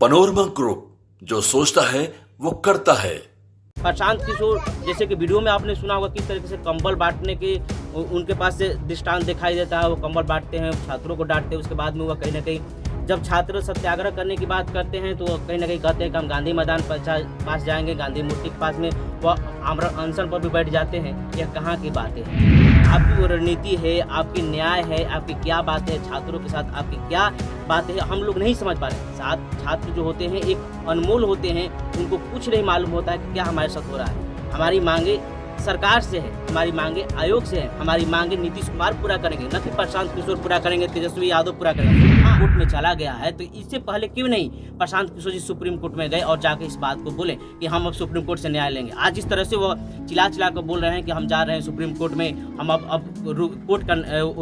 Panorama group, जो सोचता है वो करता है। प्रशांत किशोर जैसे कि वीडियो में आपने सुना होगा किस तरीके से कंबल बांटने के उनके पास से दृष्टांत दिखाई देता है। वो कंबल बांटते हैं, छात्रों को डांटते हैं। उसके बाद में वो कहीं ना कहीं जब छात्र सत्याग्रह करने की बात करते हैं तो कहीं ना कहीं कहते हैं कि हम गांधी मैदान पास जाएंगे, गांधी मूर्ति के पास में वो आमरण अनशन पर भी बैठ जाते हैं। यह कहाँ की बातें हैं? आपकी वो रणनीति है, आपकी न्याय है, आपकी क्या बातें हैं, छात्रों के साथ आपकी क्या बातें हैं, हम लोग नहीं समझ पा रहे। साथ छात्र जो होते हैं एक अनमोल होते हैं, उनको कुछ नहीं मालूम होता है कि क्या हमारे साथ हो रहा है। हमारी मांगे सरकार से है, हमारी मांगे आयोग से है, हमारी मांगे नीतीश कुमार पूरा करेंगे, न कि प्रशांत किशोर पूरा करेंगे, तेजस्वी यादव पूरा करेंगे। हाँ, कोर्ट में चला गया है तो इससे पहले क्यों नहीं प्रशांत किशोर जी सुप्रीम कोर्ट में गए और जाके इस बात को बोले कि हम अब सुप्रीम कोर्ट से न्याय लेंगे। आज इस तरह से वो चिल्ला कर बोल रहे हैं कि हम जा रहे हैं सुप्रीम कोर्ट में, हम अब कोर्ट का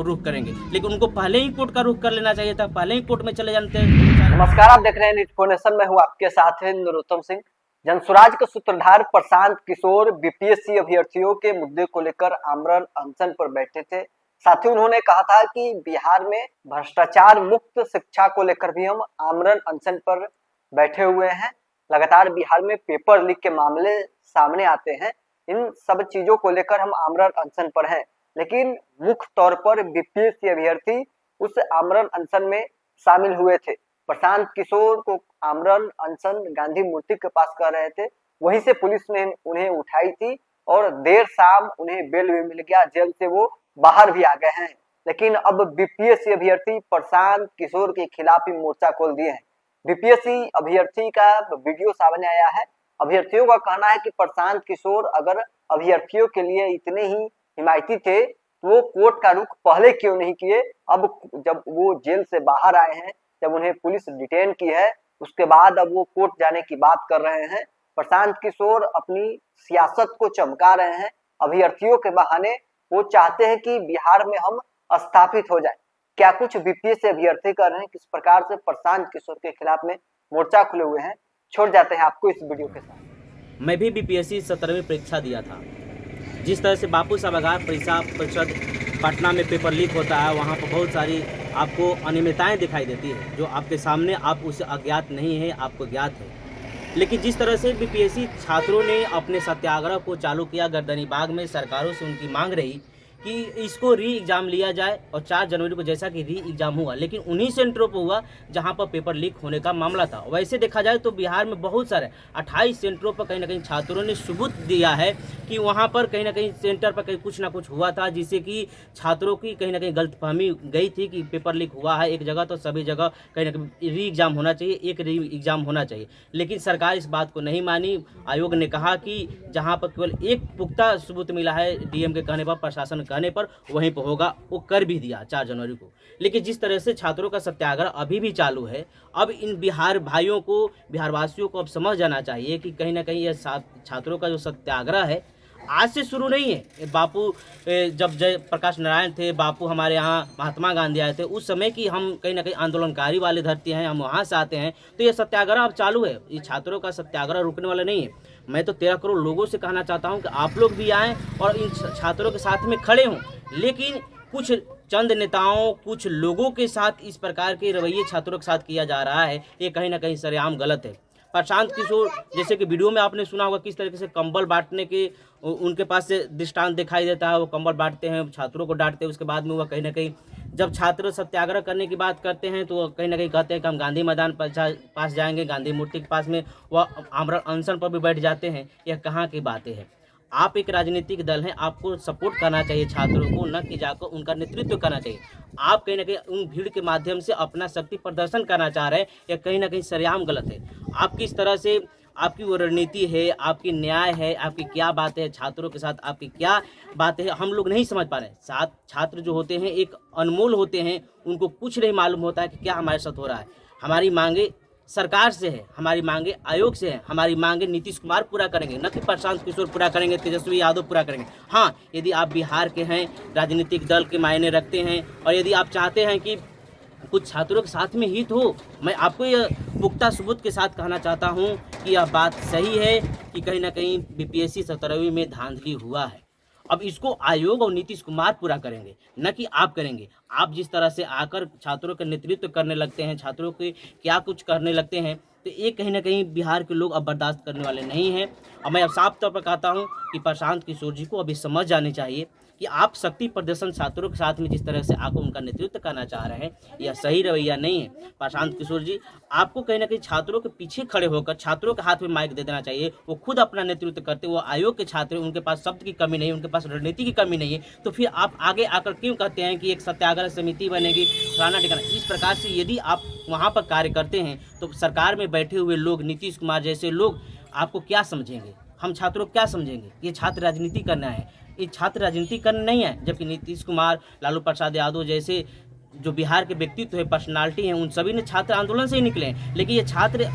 रुख करेंगे, लेकिन उनको पहले ही कोर्ट का रुख कर लेना चाहिए था, पहले ही कोर्ट में चले जाते। नमस्कार, आप देख रहे हैं इन्फॉर्मेशन में हूँ आपके साथ है नरोत्तम सिंह। जनसुराज के सूत्रधार प्रशांत किशोर बीपीएससी अभ्यर्थियों के मुद्दे को लेकर आमरण अनशन पर बैठे थे। साथ ही उन्होंने कहा था कि बिहार में भ्रष्टाचार मुक्त शिक्षा को लेकर भी हम आमरण अनशन पर बैठे हुए हैं। लगातार बिहार में पेपर लीक के मामले सामने आते हैं, इन सब चीजों को लेकर हम आमरण अनशन पर हैं। लेकिन मुख्य तौर पर बीपीएससी अभ्यर्थी उस आमरण अनशन में शामिल हुए थे। प्रशांत किशोर को आमरण अनशन गांधी मूर्ति के पास कर रहे थे, वहीं से पुलिस ने उन्हें उठाई थी और देर शाम उन्हें बेल भी मिल गया, जेल से वो बाहर भी आ गए हैं। लेकिन अब बीपीएससी अभ्यर्थी प्रशांत किशोर के खिलाफ ही मोर्चा खोल दिए हैं। बीपीएससी अभ्यर्थी का वीडियो सामने आया है। अभ्यर्थियों का कहना है कि प्रशांत किशोर अगर अभ्यर्थियों के लिए इतने ही हिमायती थे तो वो कोर्ट का रुख पहले क्यों नहीं किए। अब जब वो जेल से बाहर आए हैं, जब उन्हें पुलिस डिटेन की है, उसके बाद अब वो कोर्ट जाने की बात कर रहे हैं। प्रशांत किशोर अपनी सियासत को चमका रहे हैं। अभ्यर्थियों के बहाने वो चाहते हैं कि बिहार में हम स्थापित हो जाए। क्या कुछ बीपीएससी अभ्यर्थी कर रहे हैं, किस प्रकार से प्रशांत किशोर के खिलाफ में मोर्चा खुले हुए हैं, छोड़ जाते हैं आपको इस वीडियो के साथ। मैं भी बीपीएससी 17वीं परीक्षा दिया था। जिस तरह से बापू सभागार परीक्षा परिषद पटना में पेपर लीक होता है, वहाँ पर बहुत सारी आपको अनियमितताएं दिखाई देती है जो आपके सामने, आप उसे अज्ञात नहीं है, आपको ज्ञात है। लेकिन जिस तरह से बीपीएससी छात्रों ने अपने सत्याग्रह को चालू किया, गर्दनी बाग में सरकारों से उनकी मांग रही कि इसको री एग्ज़ाम लिया जाए, और 4 जनवरी को जैसा कि री एग्ज़ाम हुआ, लेकिन उन्हीं सेंटरों पर हुआ जहां पर पेपर लीक होने का मामला था। वैसे देखा जाए तो बिहार में बहुत सारे 28 सेंटरों पर कहीं ना कहीं छात्रों ने सबूत दिया है कि वहां पर कहीं ना कहीं सेंटर पर कहीं कुछ ना कुछ हुआ था, जिससे कि छात्रों की कहीं ना कहीं गलतफहमी गई थी कि पेपर लीक हुआ है एक जगह तो सभी जगह कहीं ना कहीं री एग्ज़ाम होना चाहिए, एक री एग्ज़ाम होना चाहिए। लेकिन सरकार इस बात को नहीं मानी। आयोग ने कहा कि जहाँ पर केवल एक पुख्ता सबूत मिला है डीएम के कहने पर, प्रशासन कहने पर, वहीं पर होगा, वो कर भी दिया 4 जनवरी को। लेकिन जिस तरह से छात्रों का सत्याग्रह अभी भी चालू है, अब इन बिहार भाइयों को, बिहार वासियों को अब समझ जाना चाहिए कि कहीं ना कहीं यह छात्रों का जो सत्याग्रह है आज से शुरू नहीं है। बापू जब जय प्रकाश नारायण थे, बापू हमारे यहाँ महात्मा गांधी आए थे, उस समय की हम कहीं ना कहीं आंदोलनकारी वाले धरती हैं, हम वहाँ से आते हैं, तो ये सत्याग्रह अब चालू है। ये छात्रों का सत्याग्रह रुकने वाला नहीं है। मैं तो 13 करोड़ लोगों से कहना चाहता हूँ कि आप लोग भी आएँ और इन छात्रों के साथ में खड़े हों। लेकिन कुछ चंद नेताओं, कुछ लोगों के साथ इस प्रकार के रवैये छात्रों के साथ किया जा रहा है, ये कहीं ना कहीं सरेआम गलत है। प्रशांत किशोर जैसे कि वीडियो में आपने सुना होगा किस तरीके से कंबल बांटने के उनके पास से दृष्टांत दिखाई देता है। वो कंबल बांटते हैं, छात्रों को डांटते हैं। उसके बाद में वो कहीं ना कहीं जब छात्र सत्याग्रह करने की बात करते हैं तो कहीं ना कहीं कहते हैं कि हम गांधी मैदान पास जाएंगे, गांधी मूर्ति के पास में वह आमरण अनशन पर भी बैठ जाते हैं। यह कहाँ की बातें हैं? आप एक राजनीतिक दल हैं, आपको सपोर्ट करना चाहिए छात्रों को, न कि जाकर उनका नेतृत्व करना चाहिए। आप कहीं ना कहीं उन भीड़ के माध्यम से अपना शक्ति प्रदर्शन करना चाह रहे हैं, यह कहीं ना कहीं सरेआम गलत है। आप किस तरह से, आपकी वो रणनीति है, आपकी न्याय है, आपकी क्या बातें हैं, छात्रों के साथ आपकी क्या बातें हैं, हम लोग नहीं समझ पा रहे हैं। साथ छात्र जो होते हैं एक अनमोल होते हैं, उनको कुछ नहीं मालूम होता है कि क्या हमारे साथ हो रहा है। हमारी मांगे सरकार से है, हमारी मांगे आयोग से है, हमारी मांगे नीतीश कुमार पूरा करेंगे, न कि प्रशांत किशोर पूरा करेंगे, तेजस्वी यादव पूरा करेंगे। हाँ, यदि आप बिहार के हैं, राजनीतिक दल के मायने रखते हैं, और यदि आप चाहते हैं कि कुछ छात्रों के साथ में हित हो, मैं आपको यह पुख्ता सबूत के साथ कहना चाहता हूँ कि यह बात सही है कि कहीं ना कहीं बीपीएससी 17वीं में धांधली हुआ है। अब इसको आयोग और नीतीश कुमार पूरा करेंगे, न कि आप करेंगे। आप जिस तरह से आकर छात्रों का नेतृत्व करने लगते हैं, छात्रों के क्या कुछ करने लगते हैं, तो ये कहीं ना कहीं बिहार के लोग अब बर्दाश्त करने वाले नहीं हैं। और मैं अब साफ तौर पर कहता हूँ कि प्रशांत किशोर जी को अभी समझ जानी चाहिए कि आप शक्ति प्रदर्शन छात्रों के साथ में जिस तरह से आपको उनका नेतृत्व करना चाह रहे हैं, यह सही रवैया नहीं है। प्रशांत किशोर जी, आपको कहीं ना कहीं छात्रों के पीछे खड़े होकर छात्रों के हाथ में माइक दे देना चाहिए। वो खुद अपना नेतृत्व करते, वो आयोग के छात्र, उनके पास शब्द की कमी नहीं है, उनके पास रणनीति की कमी नहीं है, तो फिर आप आगे आकर क्यों कहते हैं कि एक सत्याग्रह समिति बनेगी, फलाना ठिकाना। इस प्रकार से यदि आप वहाँ पर कार्य करते हैं तो सरकार में बैठे हुए लोग, नीतीश कुमार जैसे लोग आपको क्या समझेंगे, हम छात्रों को क्या समझेंगे? ये छात्र राजनीति करना है, ये छात्र राजनीति करना नहीं है। जबकि नीतीश कुमार, लालू प्रसाद यादव जैसे जो बिहार के व्यक्तित्व है, पर्सनालिटी हैं, उन सभी ने छात्र आंदोलन से ही निकले हैं। लेकिन ये छात्र,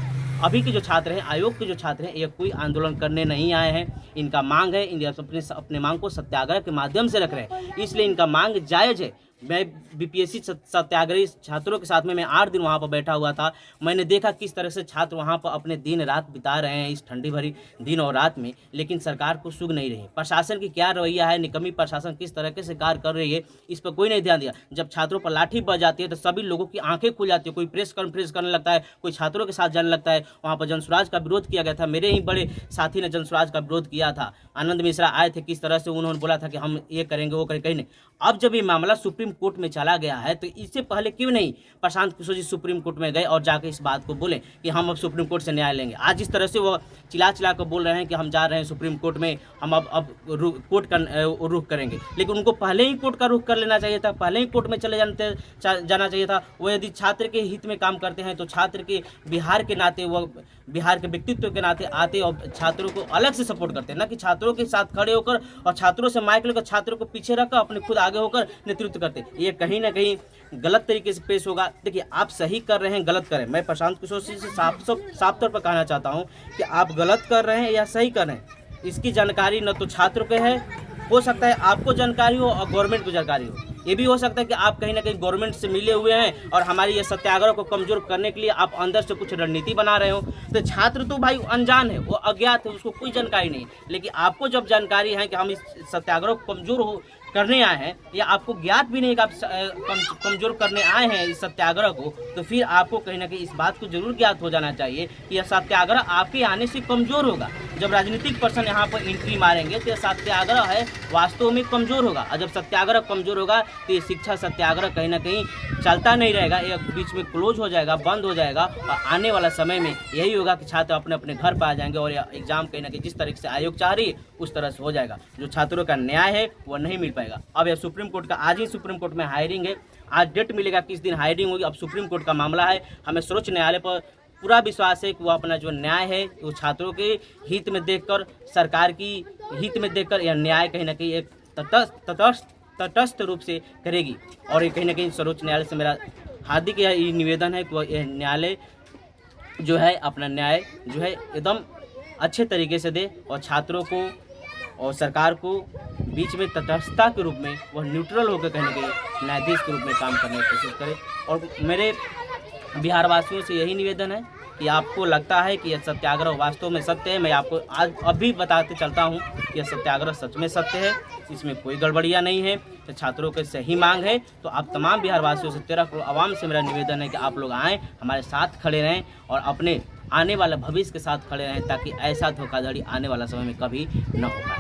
अभी के जो छात्र हैं, आयोग के जो छात्र हैं, ये कोई आंदोलन करने नहीं आए हैं। इनका मांग है, इंडिया अपने मांग को सत्याग्रह के माध्यम से रख रहे हैं, इसलिए इनका मांग जायज़ है। मैं बीपीएससी सत्याग्रही छात्रों के साथ में मैं 8 दिन वहाँ पर बैठा हुआ था। मैंने देखा किस तरह से छात्र वहाँ पर अपने दिन रात बिता रहे हैं इस ठंडी भरी दिन और रात में, लेकिन सरकार को सूझ नहीं रही। प्रशासन की क्या रवैया है, निकम्मी प्रशासन किस तरह से कार्य कर रही है, इस पर कोई नहीं ध्यान दिया। जब छात्रों पर लाठी बज जाती है तो सभी लोगों की आंखें खुल जाती है। कोई प्रेस कॉन्फ्रेंस करने लगता है, कोई छात्रों के साथ जाने लगता है। वहाँ पर जनसुराज का विरोध किया गया था, मेरे ही बड़े साथी ने जनसुराज का विरोध किया था। आनंद मिश्रा आए थे, किस तरह से उन्होंने बोला था कि हम ये करेंगे वो करेंगे, कहीं नहीं। अब जब ये मामला सुप्रीम कोर्ट में चला गया है तो इससे पहले क्यों नहीं प्रशांत किशोर जी सुप्रीम कोर्ट में गए और जाकर इस बात को बोले कि हम अब सुप्रीम कोर्ट से न्याय लेंगे। आज इस तरह से वो चिल्ला कर बोल रहे हैं कि हम जा रहे हैं सुप्रीम कोर्ट में, हम अब कोर्ट का रुख करेंगे, लेकिन उनको पहले ही कोर्ट का रुख कर लेना चाहिए था, पहले ही कोर्ट में चले जाना चाहिए था। वो यदि छात्र के हित में काम करते हैं तो छात्र के बिहार के नाते, वो बिहार के व्यक्तित्व के नाते आते और छात्रों को अलग से सपोर्ट करते हैं, ना कि छात्रों के साथ खड़े होकर और छात्रों से माइक लेकर छात्रों को पीछे रखकर अपने खुद आगे होकर नेतृत्व करते। ये कहीं ना कहीं गलत तरीके से पेश होगा। देखिए, आप सही कर रहे हैं, गलत करें, मैं प्रशांत किशोर से साफ तौर पर कहना चाहता हूं कि आप गलत कर रहे हैं या सही कर रहे हैं, इसकी जानकारी न तो छात्र को है, हो सकता है आपको जानकारी हो और गवर्नमेंट को जानकारी हो। ये भी हो सकता है कि आप कहीं ना कहीं गवर्नमेंट से मिले हुए हैं और हमारी ये सत्याग्रह को कमजोर करने के लिए आप अंदर से कुछ रणनीति बना रहे हो। तो छात्र तो भाई अनजान है, वो अज्ञात है, उसको कोई जानकारी नहीं। लेकिन आपको जब जानकारी है कि हम इस सत्याग्रह को कमजोर करने आए हैं, या आपको ज्ञात भी नहीं कि आप कमजोर करने आए हैं इस सत्याग्रह को, तो फिर आपको कहीं ना कहीं इस बात को जरूर ज्ञात हो जाना चाहिए कि यह सत्याग्रह आपके आने से कमजोर होगा। जब राजनीतिक पर्सन यहाँ पर एंट्री मारेंगे तो यह सत्याग्रह है वास्तव में कमजोर होगा, और जब सत्याग्रह कमजोर होगा तो ये शिक्षा सत्याग्रह कहीं ना कहीं चलता नहीं रहेगा, ये बीच में क्लोज हो जाएगा, बंद हो जाएगा। और आने वाला समय में यही होगा कि छात्र अपने अपने घर पर आ जाएंगे और यह एग्जाम कहीं ना कहीं जिस तरीके से आयोग चाह रही है उस तरह से हो जाएगा। जो छात्रों का न्याय है वो नहीं मिल पाएगा। अब यह सुप्रीम कोर्ट का, आज ही सुप्रीम कोर्ट में हायरिंग है, आज डेट मिलेगा किस दिन हायरिंग होगी। अब सुप्रीम कोर्ट का मामला है, हमें सर्वोच्च न्यायालय पर पूरा विश्वास है कि वो अपना जो न्याय है वो छात्रों के हित में देखकर, सरकार की हित में देखकर यह न्याय कहीं ना कहीं एक तटस्थ रूप से करेगी। और ये कहीं ना कहीं सर्वोच्च न्यायालय से मेरा हार्दिक यह निवेदन है कि वह यह न्यायालय जो है अपना न्याय जो है एकदम अच्छे तरीके से दे और छात्रों को और सरकार को बीच में तटस्थता के रूप में वह न्यूट्रल होकर कहीं ना कहीं न्यायाधीश के रूप में काम करने की कोशिश करे। और मेरे बिहार वासियों से यही निवेदन है कि आपको लगता है कि यह सत्याग्रह वास्तव में सत्य है, मैं आपको आज अभी बताते चलता हूं कि यह सत्याग्रह सच में सत्य है, इसमें कोई गड़बड़ियां नहीं है। तो छात्रों के सही मांग है, तो आप तमाम बिहार वासियों से 13 करोड़ आवाम से मेरा निवेदन है कि आप लोग आएँ, हमारे साथ खड़े रहें और अपने आने वाला भविष्य के साथ खड़े रहें, ताकि ऐसा धोखाधड़ी आने वाला समय में कभी न हो पाए।